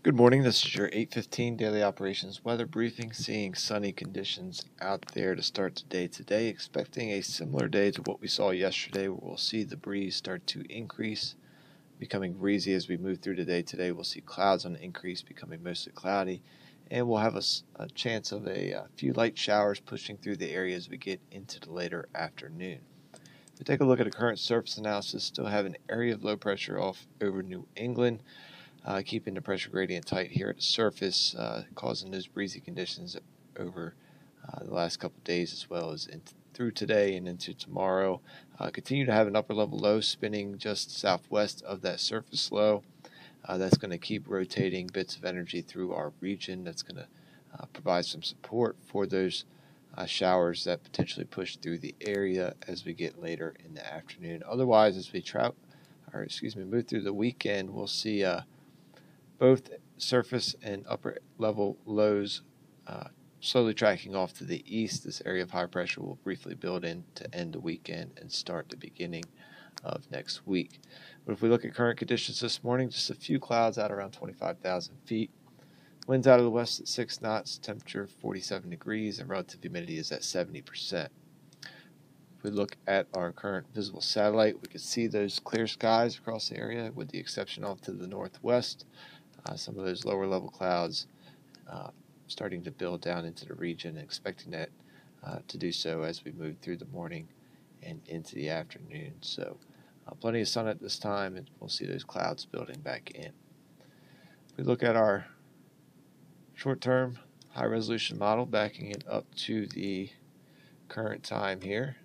Good morning. This is your 8:15 daily operations weather briefing. Seeing sunny conditions out there to start the day today. Expecting a similar day to what we saw yesterday, where we'll see the breeze start to increase, becoming breezy as we move through today. Today we'll see clouds on the increase, becoming mostly cloudy, and we'll have a chance of a few light showers pushing through the area as we get into the later afternoon. If we take a look at a current surface analysis, still have an area of low pressure off over New England. Keeping the pressure gradient tight here at the surface, causing those breezy conditions over the last couple of days, as well as through today and into tomorrow. Continue to have an upper level low spinning just southwest of that surface low. That's going to keep rotating bits of energy through our region. That's going to provide some support for those showers that potentially push through the area as we get later in the afternoon. Otherwise, as we move through the weekend, we'll see both surface and upper level lows slowly tracking off to the east. This area of high pressure will briefly build in to end the weekend and start the beginning of next week. But if we look at current conditions this morning, just a few clouds out around 25,000 feet. Winds out of the west at 6 knots, temperature 47 degrees, and relative humidity is at 70%. If we look at our current visible satellite, we can see those clear skies across the area, with the exception off to the northwest. Some of those lower level clouds starting to build down into the region, and expecting that to do so as we move through the morning and into the afternoon. So plenty of sun at this time, and we'll see those clouds building back in. If we look at our short-term high-resolution model, backing it up to the current time here.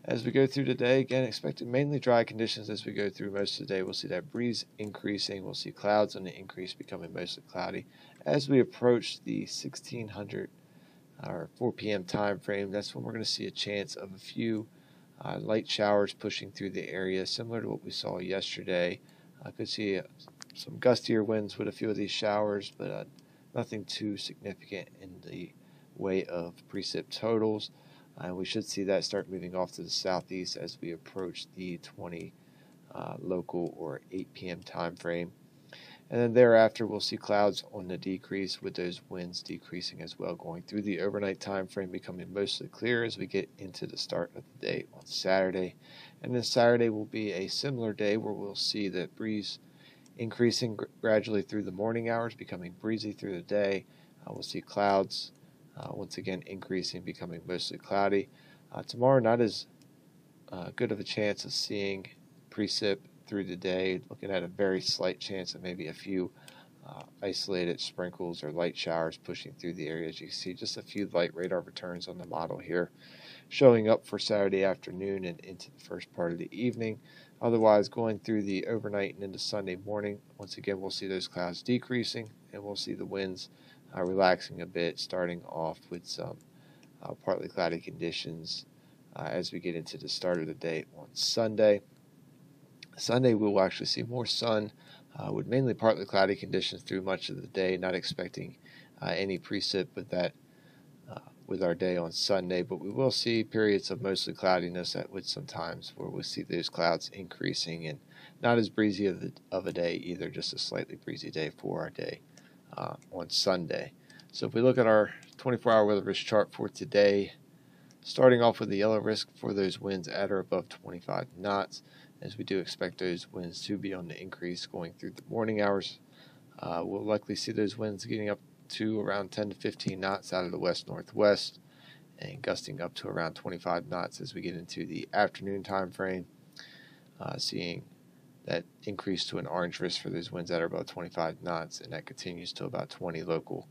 As we go through today, again, expecting mainly dry conditions as we go through most of the day. We'll see that breeze increasing. We'll see clouds on the increase, becoming mostly cloudy. As we approach the 1600 or 4 p.m. time frame, that's when we're going to see a chance of a few light showers pushing through the area, similar to what we saw yesterday. I could see some gustier winds with a few of these showers, but nothing too significant in the way of precip totals. We should see that start moving off to the southeast as we approach the 20 local or 8 p.m. time frame. And then thereafter, we'll see clouds on the decrease, with those winds decreasing as well, going through the overnight time frame, becoming mostly clear as we get into the start of the day on Saturday. And then Saturday will be a similar day, where we'll see that breeze increasing gradually through the morning hours, becoming breezy through the day. We'll see clouds once again increasing, becoming mostly cloudy. Tomorrow, not as good of a chance of seeing precip through the day. Looking at a very slight chance of maybe a few isolated sprinkles or light showers pushing through the area. As you can see, just a few light radar returns on the model here, showing up for Saturday afternoon and into the first part of the evening. Otherwise, going through the overnight and into Sunday morning, once again, we'll see those clouds decreasing, and we'll see the winds relaxing a bit, starting off with some partly cloudy conditions as we get into the start of the day on Sunday. Sunday, we will actually see more sun with mainly partly cloudy conditions through much of the day. Not expecting any precip with our day on Sunday, but we will see periods of mostly cloudiness with some times where we'll see those clouds increasing, and not as breezy of a day either, just a slightly breezy day for our day on Sunday. So if we look at our 24-hour weather risk chart for today, starting off with the yellow risk for those winds at or above 25 knots, as we do expect those winds to be on the increase going through the morning hours. We'll likely see those winds getting up to around 10 to 15 knots out of the west-northwest, and gusting up to around 25 knots as we get into the afternoon time frame, seeing that increase to an orange risk for those winds that are about 25 knots, and that continues to about 20 local.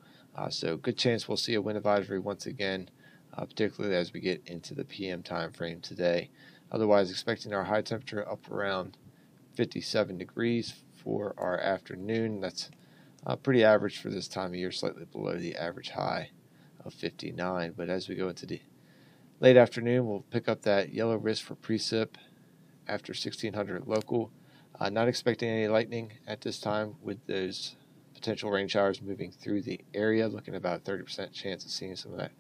So good chance we'll see a wind advisory once again, particularly as we get into the PM time frame today. Otherwise, expecting our high temperature up around 57 degrees for our afternoon. That's pretty average for this time of year, slightly below the average high of 59. But as we go into the late afternoon, we'll pick up that yellow risk for precip after 1600 local. Not expecting any lightning at this time, with those potential rain showers moving through the area. Looking at about a 30% chance of seeing some of that,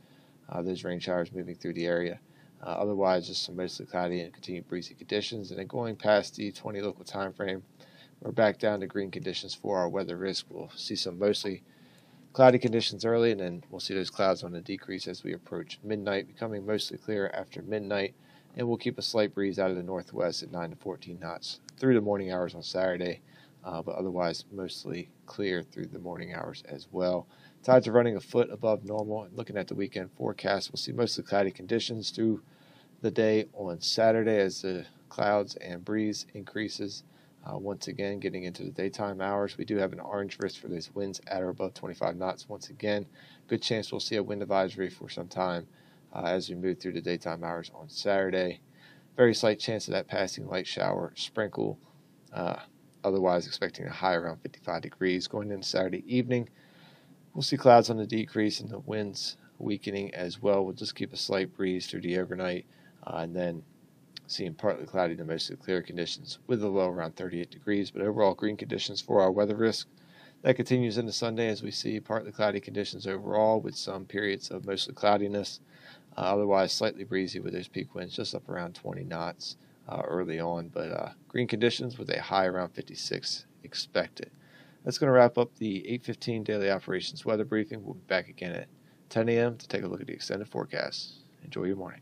those rain showers moving through the area. Otherwise, just some mostly cloudy and continued breezy conditions. And then going past the 20 local time frame, We're back down to green conditions for our weather risk. We'll see some mostly cloudy conditions early, and then we'll see those clouds on the decrease as we approach midnight, becoming mostly clear after midnight, and we'll keep a slight breeze out of the northwest at 9 to 14 knots through the morning hours on Saturday, but otherwise mostly clear through the morning hours as well. Tides are running a foot above normal, and looking at the weekend forecast, we'll see mostly cloudy conditions through the day on Saturday as the clouds and breeze increases. Once again, getting into the daytime hours, we do have an orange risk for those winds at or above 25 knots. Once again, good chance we'll see a wind advisory for some time as we move through the daytime hours on Saturday. Very slight chance of that passing light shower sprinkle. Otherwise, expecting a high around 55 degrees. Going into Saturday evening, we'll see clouds on the decrease and the winds weakening as well. We'll just keep a slight breeze through the overnight and then seeing partly cloudy to mostly clear conditions with a low around 38 degrees. But overall, green conditions for our weather risk. That continues into Sunday as we see partly cloudy conditions overall with some periods of mostly cloudiness. Otherwise, slightly breezy with those peak winds just up around 20 knots early on. But green conditions with a high around 56 expected. That's going to wrap up the 8:15 daily operations weather briefing. We'll be back again at 10 a.m. to take a look at the extended forecast. Enjoy your morning.